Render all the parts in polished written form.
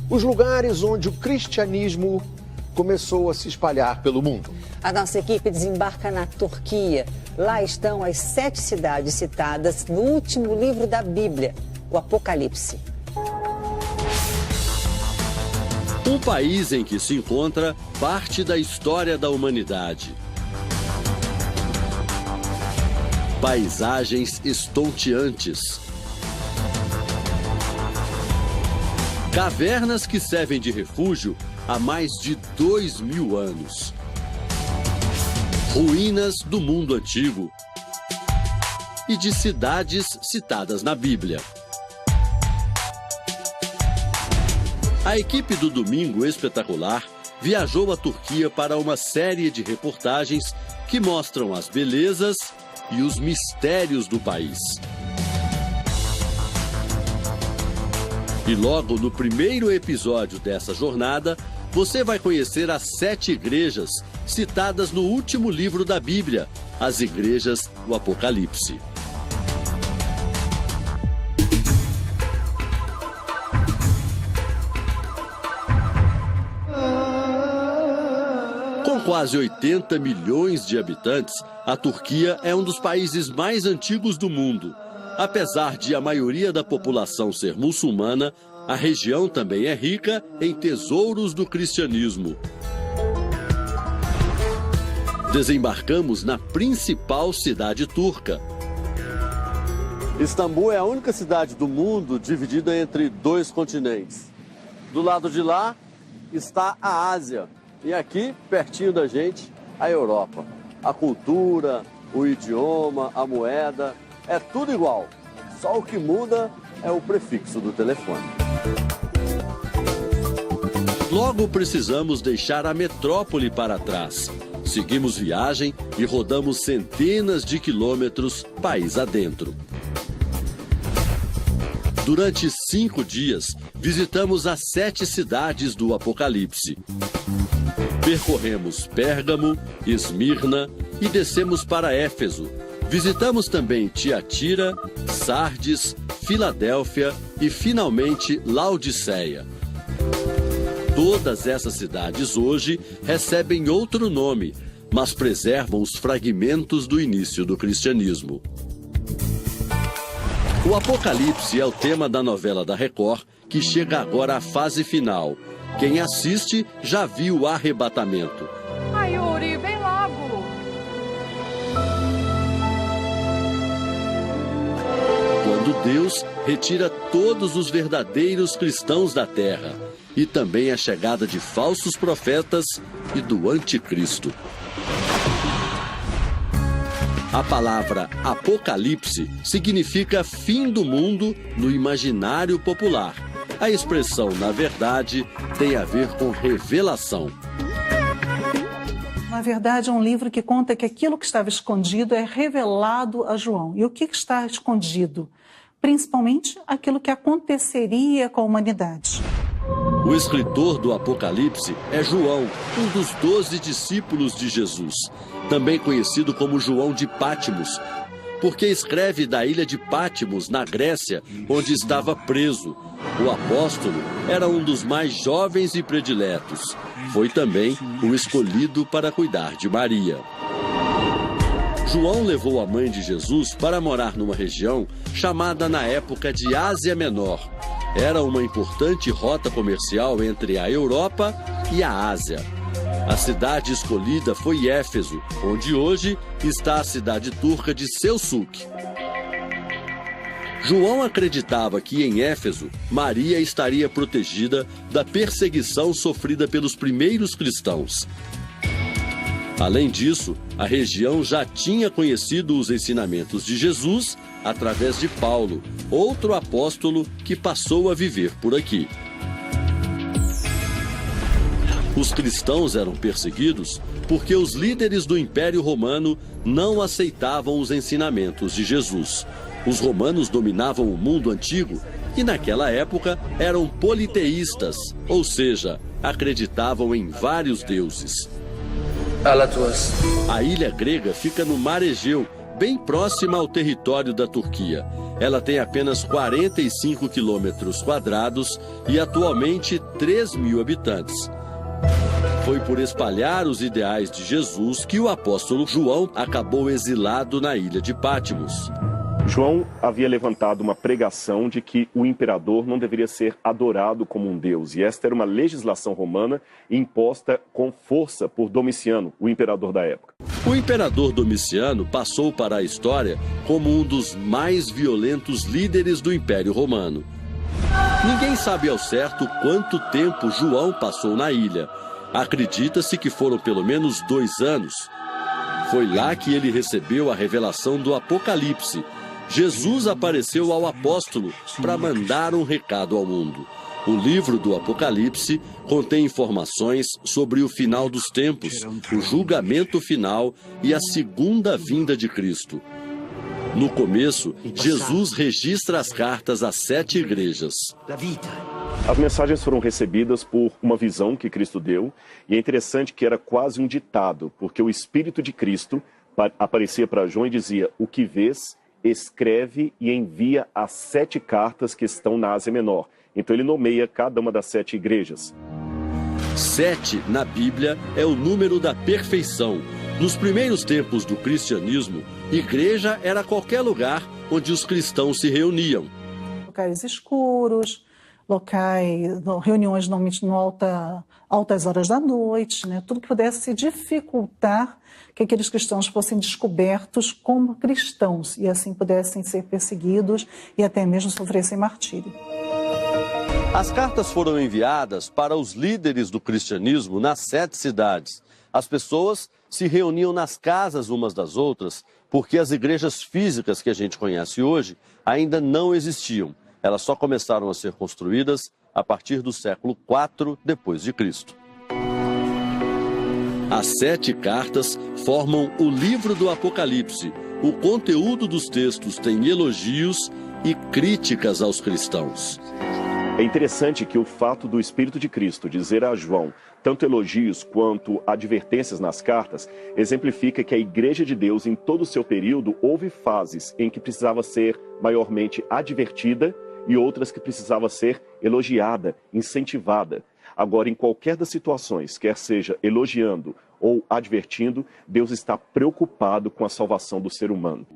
os lugares onde o cristianismo começou a se espalhar pelo mundo. A nossa equipe desembarca na Turquia. Lá estão as 7 cidades citadas no último livro da Bíblia, o Apocalipse. Um país em que se encontra parte da história da humanidade. Paisagens estonteantes. Cavernas que servem de refúgio há mais de 2000 anos. Ruínas do mundo antigo e de cidades citadas na Bíblia. A equipe do Domingo Espetacular viajou à Turquia para uma série de reportagens que mostram as belezas e os mistérios do país. E logo no primeiro episódio dessa jornada, você vai conhecer as 7 igrejas citadas no último livro da Bíblia, as igrejas do Apocalipse. Com quase 80 milhões de habitantes, a Turquia é um dos países mais antigos do mundo. Apesar de a maioria da população ser muçulmana, a região também é rica em tesouros do cristianismo. Desembarcamos na principal cidade turca. Istambul é a única cidade do mundo dividida entre 2 continentes. Do lado de lá está a Ásia e aqui, pertinho da gente, a Europa. A cultura, o idioma, a moeda, é tudo igual. Só o que muda é o prefixo do telefone. Logo precisamos deixar a metrópole para trás. Seguimos viagem e rodamos centenas de quilômetros país adentro. Durante 5 dias, visitamos as 7 cidades do Apocalipse. Percorremos Pérgamo, Esmirna e descemos para Éfeso. Visitamos também Tiatira, Sardes, Filadélfia e, finalmente, Laodiceia. Todas essas cidades hoje recebem outro nome, mas preservam os fragmentos do início do cristianismo. O Apocalipse é o tema da novela da Record, que chega agora à fase final. Quem assiste já viu o arrebatamento. Ai, Yuri, vem logo! Quando Deus retira todos os verdadeiros cristãos da terra, e também a chegada de falsos profetas e do anticristo. A palavra Apocalipse significa fim do mundo no imaginário popular. A expressão, na verdade, tem a ver com revelação. Na verdade, é um livro que conta que aquilo que estava escondido é revelado a João. E o que está escondido? Principalmente aquilo que aconteceria com a humanidade. O escritor do Apocalipse é João, um dos 12 discípulos de Jesus, também conhecido como João de Pátmos, porque escreve da ilha de Pátmos, na Grécia, onde estava preso. O apóstolo era um dos mais jovens e prediletos. Foi também o escolhido para cuidar de Maria. João levou a mãe de Jesus para morar numa região chamada na época de Ásia Menor. Era uma importante rota comercial entre a Europa e a Ásia. A cidade escolhida foi Éfeso, onde hoje está a cidade turca de Selçuk. João acreditava que em Éfeso, Maria estaria protegida da perseguição sofrida pelos primeiros cristãos. Além disso, a região já tinha conhecido os ensinamentos de Jesus através de Paulo, outro apóstolo que passou a viver por aqui. Os cristãos eram perseguidos porque os líderes do Império Romano não aceitavam os ensinamentos de Jesus. Os romanos dominavam o mundo antigo e, naquela época, eram politeístas, ou seja, acreditavam em vários deuses. A ilha grega fica no Mar Egeu, bem próxima ao território da Turquia. ela tem apenas 45 quilômetros quadrados e atualmente 3 mil habitantes. Foi por espalhar os ideais de Jesus que o apóstolo João acabou exilado na ilha de Pátimos. João havia levantado uma pregação de que o imperador não deveria ser adorado como um deus. E esta era uma legislação romana imposta com força por Domiciano, o imperador da época. O imperador Domiciano passou para a história como um dos mais violentos líderes do Império Romano. Ninguém sabe ao certo quanto tempo João passou na ilha. Acredita-se que foram pelo menos 2 anos. Foi lá que ele recebeu a revelação do Apocalipse. Jesus apareceu ao apóstolo para mandar um recado ao mundo. O livro do Apocalipse contém informações sobre o final dos tempos, o julgamento final e a segunda vinda de Cristo. No começo, Jesus registra as cartas às 7 igrejas. As mensagens foram recebidas por uma visão que Cristo deu, e é interessante que era quase um ditado, porque o Espírito de Cristo aparecia para João e dizia: o que vês, escreve e envia as 7 cartas que estão na Ásia Menor. Então ele nomeia cada uma das 7 igrejas. 7 na Bíblia é o número da perfeição. Nos primeiros tempos do cristianismo, igreja era qualquer lugar onde os cristãos se reuniam. Locais escuros, locais, reuniões normalmente altas horas da noite, né? Tudo que pudesse dificultar que aqueles cristãos fossem descobertos como cristãos e assim pudessem ser perseguidos e até mesmo sofressem martírio. As cartas foram enviadas para os líderes do cristianismo nas 7 cidades. As pessoas se reuniam nas casas umas das outras porque as igrejas físicas que a gente conhece hoje ainda não existiam. Elas só começaram a ser construídas a partir do século IV depois de Cristo. As 7 cartas formam o livro do Apocalipse. O conteúdo dos textos tem elogios e críticas aos cristãos. É interessante que o fato do Espírito de Cristo dizer a João tanto elogios quanto advertências nas cartas exemplifica que a Igreja de Deus, em todo o seu período, houve fases em que precisava ser maiormente advertida e outras que precisava ser elogiada, incentivada. Agora, em qualquer das situações, quer seja elogiando ou advertindo, Deus está preocupado com a salvação do ser humano.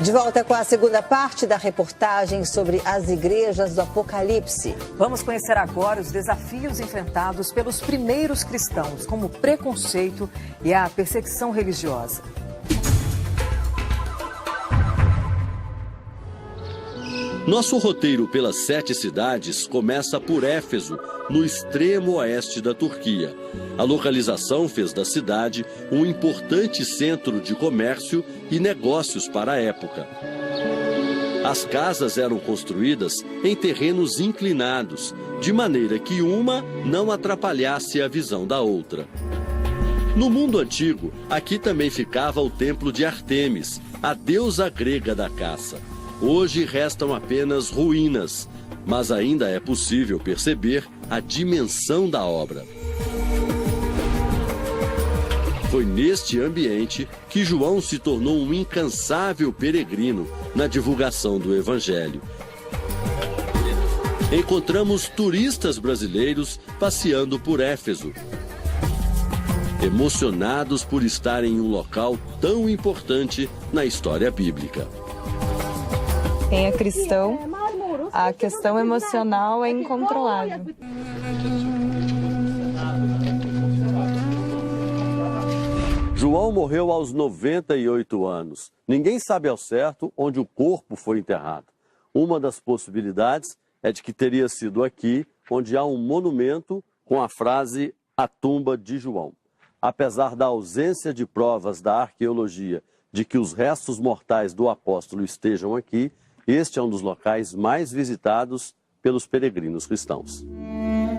De volta com a segunda parte da reportagem sobre as igrejas do Apocalipse. Vamos conhecer agora os desafios enfrentados pelos primeiros cristãos, como o preconceito e a perseguição religiosa. Nosso roteiro pelas 7 cidades começa por Éfeso, no extremo oeste da Turquia. A localização fez da cidade um importante centro de comércio e negócios para a época. As casas eram construídas em terrenos inclinados, de maneira que uma não atrapalhasse a visão da outra. No mundo antigo, aqui também ficava o templo de Ártemis, a deusa grega da caça. Hoje restam apenas ruínas, mas ainda é possível perceber a dimensão da obra. Foi neste ambiente que João se tornou um incansável peregrino na divulgação do Evangelho. Encontramos turistas brasileiros passeando por Éfeso, emocionados por estar em um local tão importante na história bíblica. Quem é cristão, a questão emocional é incontrolável. João morreu aos 98 anos. Ninguém sabe ao certo onde o corpo foi enterrado. Uma das possibilidades é de que teria sido aqui, onde há um monumento com a frase "A tumba de João". Apesar da ausência de provas da arqueologia de que os restos mortais do apóstolo estejam aqui, este é um dos locais mais visitados pelos peregrinos cristãos.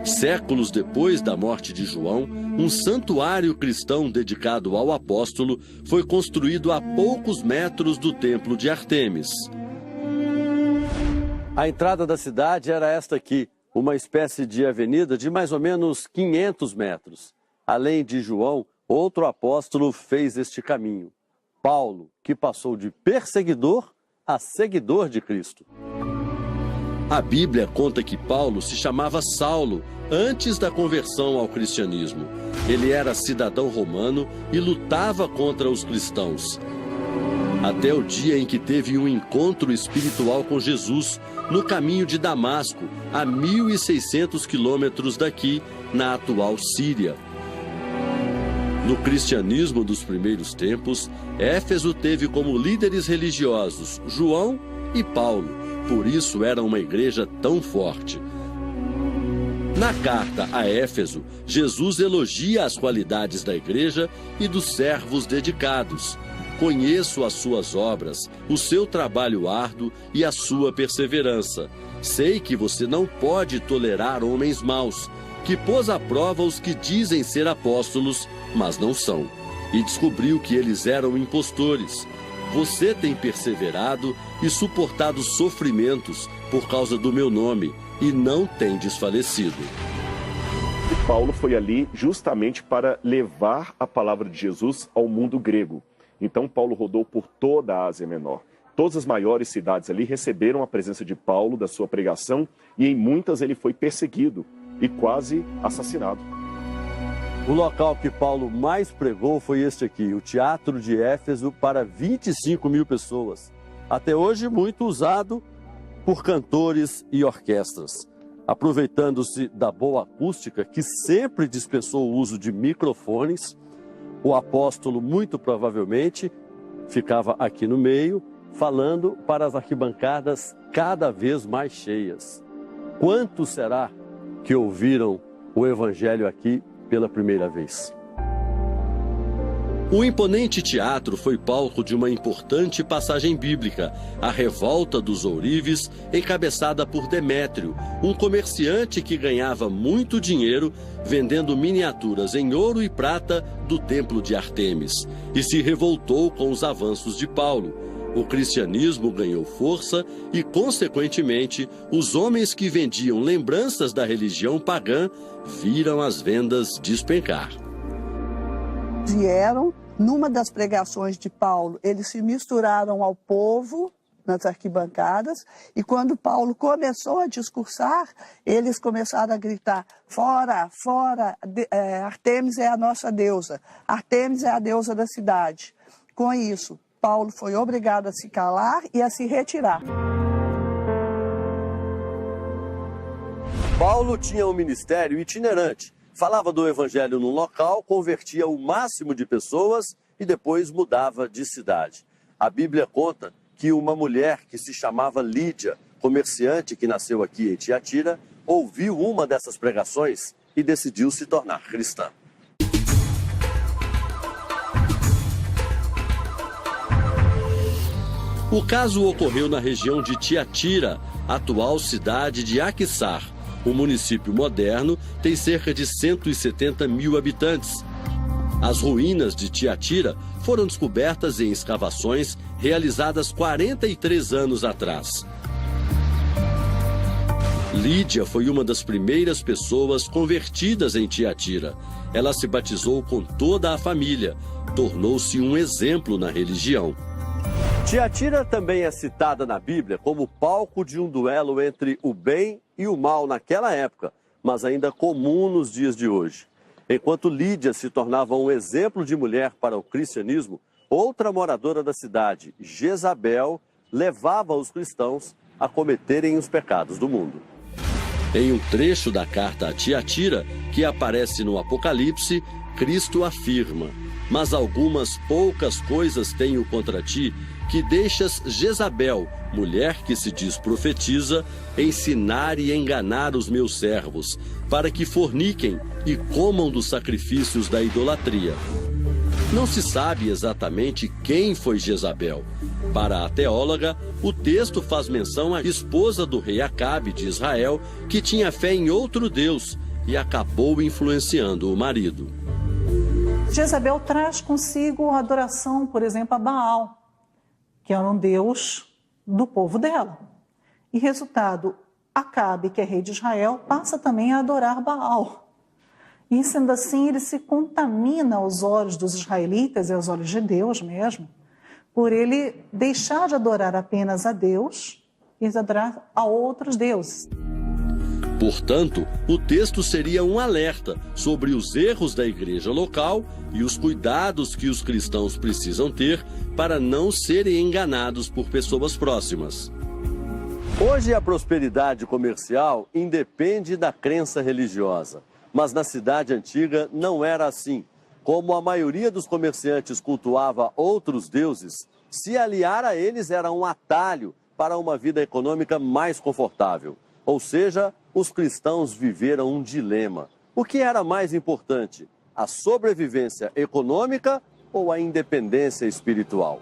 Séculos depois da morte de João, um santuário cristão dedicado ao apóstolo foi construído a poucos metros do templo de Ártemis. A entrada da cidade era esta aqui, uma espécie de avenida de mais ou menos 500 metros. Além de João, outro apóstolo fez este caminho. Paulo, que passou de perseguidor a seguidor de Cristo. A Bíblia conta que Paulo se chamava Saulo antes da conversão ao cristianismo. Ele era cidadão romano e lutava contra os cristãos. Até o dia em que teve um encontro espiritual com Jesus no caminho de Damasco, a 1.600 quilômetros daqui, na atual Síria. No cristianismo dos primeiros tempos, Éfeso teve como líderes religiosos João e Paulo, por isso era uma igreja tão forte. Na carta a Éfeso, Jesus elogia as qualidades da igreja e dos servos dedicados. Conheço as suas obras, o seu trabalho árduo e a sua perseverança. Sei que você não pode tolerar homens maus, que pôs à prova os que dizem ser apóstolos, mas não são, e descobriu que eles eram impostores. Você tem perseverado e suportado sofrimentos por causa do meu nome, e não tem desfalecido. E Paulo foi ali justamente para levar a palavra de Jesus ao mundo grego. Então Paulo rodou por toda a Ásia Menor. Todas as maiores cidades ali receberam a presença de Paulo, da sua pregação, e em muitas ele foi perseguido e quase assassinado. O local que Paulo mais pregou foi este aqui, o Teatro de Éfeso, para 25 mil pessoas. Até hoje muito usado por cantores e orquestras. Aproveitando-se da boa acústica, que sempre dispensou o uso de microfones, o apóstolo, muito provavelmente, ficava aqui no meio, falando para as arquibancadas cada vez mais cheias. Quantos será que ouviram o evangelho aqui pela primeira vez? O imponente teatro foi palco de uma importante passagem bíblica, a Revolta dos Ourives, encabeçada por Demétrio, um comerciante que ganhava muito dinheiro vendendo miniaturas em ouro e prata do templo de Ártemis, e se revoltou com os avanços de Paulo. O cristianismo ganhou força e, consequentemente, os homens que vendiam lembranças da religião pagã viram as vendas despencar. Vieram, numa das pregações de Paulo, eles se misturaram ao povo nas arquibancadas, e quando Paulo começou a discursar, eles começaram a gritar: fora, fora, Ártemis é a nossa deusa, Ártemis é a deusa da cidade. Com isso, Paulo foi obrigado a se calar e a se retirar. Paulo tinha um ministério itinerante. Falava do evangelho num local, convertia o máximo de pessoas e depois mudava de cidade. A Bíblia conta que uma mulher que se chamava Lídia, comerciante que nasceu aqui em Tiatira, ouviu uma dessas pregações e decidiu se tornar cristã. O caso ocorreu na região de Tiatira, atual cidade de Aquissar. O município moderno tem cerca de 170 mil habitantes. As ruínas de Tiatira foram descobertas em escavações realizadas 43 anos atrás. Lídia foi uma das primeiras pessoas convertidas em Tiatira. Ela se batizou com toda a família, tornou-se um exemplo na religião. Tiatira também é citada na Bíblia como palco de um duelo entre o bem e o mal naquela época, mas ainda comum nos dias de hoje. Enquanto Lídia se tornava um exemplo de mulher para o cristianismo, outra moradora da cidade, Jezabel, levava os cristãos a cometerem os pecados do mundo. Em um trecho da carta a Tiatira, que aparece no Apocalipse, Cristo afirma: mas algumas poucas coisas tenho contra ti, que deixas Jezabel, mulher que se diz profetiza, ensinar e enganar os meus servos, para que forniquem e comam dos sacrifícios da idolatria. Não se sabe exatamente quem foi Jezabel. Para a teóloga, o texto faz menção à esposa do rei Acabe de Israel, que tinha fé em outro Deus e acabou influenciando o marido. Jezabel traz consigo a adoração, por exemplo, a Baal, que era um deus do povo dela. E resultado, Acabe, que é rei de Israel, passa também a adorar Baal. E sendo assim, ele se contamina aos olhos dos israelitas e aos olhos de Deus mesmo, por ele deixar de adorar apenas a Deus e de adorar a outros deuses. Portanto, o texto seria um alerta sobre os erros da igreja local e os cuidados que os cristãos precisam ter para não serem enganados por pessoas próximas. Hoje a prosperidade comercial independe da crença religiosa, mas na cidade antiga não era assim. Como a maioria dos comerciantes cultuava outros deuses, se aliar a eles era um atalho para uma vida econômica mais confortável. Ou seja, os cristãos viveram um dilema. O que era mais importante, a sobrevivência econômica ou a independência espiritual?